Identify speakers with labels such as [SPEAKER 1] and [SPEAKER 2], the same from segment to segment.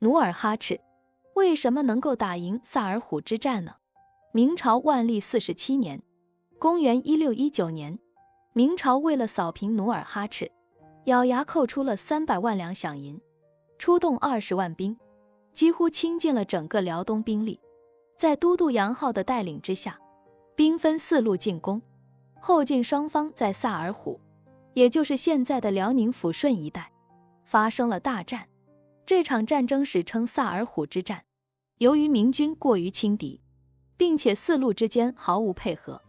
[SPEAKER 1] 努尔哈赤为什么能够打赢萨尔浒之战呢？明朝万历47年，公元1619年，明朝为了扫平努尔哈赤，咬牙扣出了300万两饷银，出动20万兵，几乎倾尽了整个辽东兵力。在都督杨浩的带领之下，兵分4路进攻，后晋双方在萨尔浒，也就是现在的辽宁抚顺一带，发生了大战。这场战争史称萨尔浒之战。由于明军过于轻敌，并且4路之间毫无配合，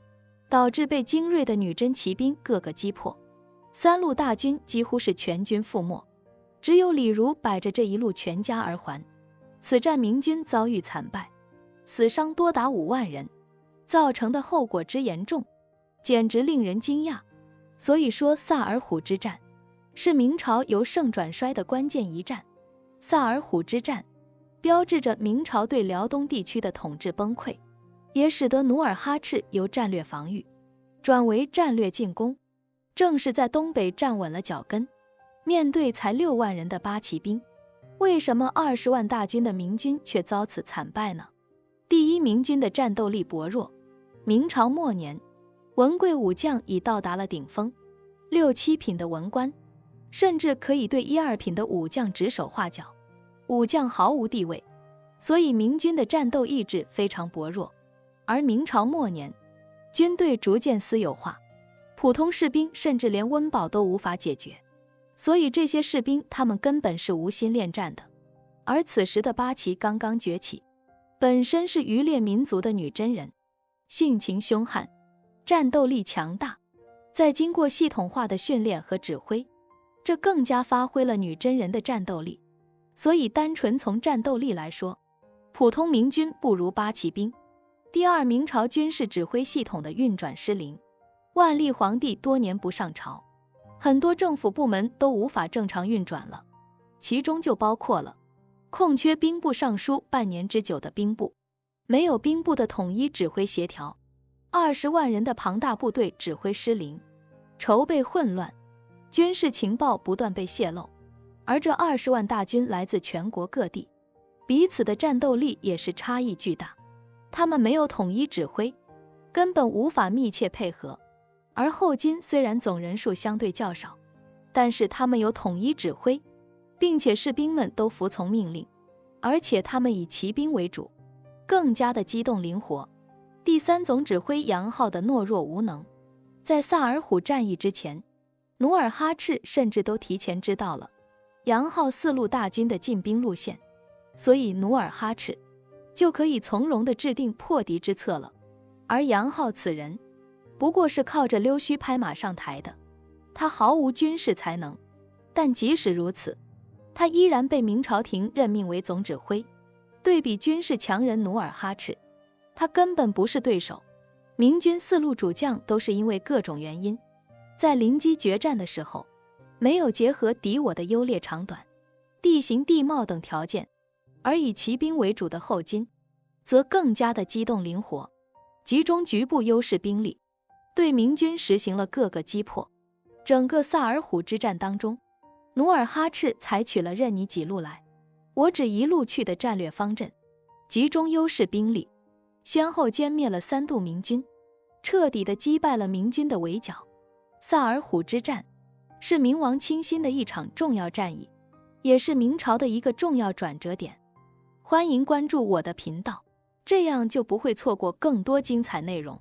[SPEAKER 1] 导致被精锐的女真骑兵各个击破，3路大军几乎是全军覆没，只有李儒摆着这一路全家而还。此战明军遭遇惨败，死伤多达5万人，造成的后果之严重，简直令人惊讶。所以说萨尔浒之战是明朝由盛转衰的关键一战。萨尔浒之战标志着明朝对辽东地区的统治崩溃，也使得努尔哈赤由战略防御转为战略进攻，正是在东北站稳了脚跟。面对才6万人的八旗兵，为什么20万大军的明军却遭此惨败呢？第一，明军的战斗力薄弱。明朝末年，文贵武将已到达了顶峰，6、7品的文官甚至可以对1、2品的武将指手画脚，武将毫无地位，所以明军的战斗意志非常薄弱。而明朝末年，军队逐渐私有化，普通士兵甚至连温饱都无法解决，所以这些士兵他们根本是无心恋战的。而此时的八旗刚刚崛起，本身是渔猎民族的女真人，性情凶悍，战斗力强大，再经过系统化的训练和指挥，这更加发挥了女真人的战斗力。所以单纯从战斗力来说，普通明军不如八旗兵。第二，明朝军事指挥系统的运转失灵，万历皇帝多年不上朝，很多政府部门都无法正常运转了，其中就包括了空缺兵部尚书半年之久的兵部，没有兵部的统一指挥协调，20万人的庞大部队指挥失灵，筹备混乱，军事情报不断被泄露，而这20万大军来自全国各地，彼此的战斗力也是差异巨大，他们没有统一指挥，根本无法密切配合。而后金虽然总人数相对较少，但是他们有统一指挥，并且士兵们都服从命令，而且他们以骑兵为主，更加的机动灵活。第三，总指挥杨浩的懦弱无能。在萨尔浒战役之前，努尔哈赤甚至都提前知道了杨浩4路大军的进兵路线，所以努尔哈赤就可以从容地制定破敌之策了。而杨浩此人不过是靠着溜须拍马上台的，他毫无军事才能，但即使如此，他依然被明朝廷任命为总指挥。对比军事强人努尔哈赤，他根本不是对手。明军4路主将都是因为各种原因，在临机决战的时候，没有结合敌我的优劣长短、地形地貌等条件，而以骑兵为主的后金，则更加的机动灵活，集中局部优势兵力，对明军实行了各个击破。整个萨尔浒之战当中，努尔哈赤采取了任你几路来，我只一路去的战略方阵，集中优势兵力，先后歼灭了3度明军，彻底的击败了明军的围剿。萨尔浒之战是明王倾心的一场重要战役，也是明朝的一个重要转折点。欢迎关注我的频道，这样就不会错过更多精彩内容。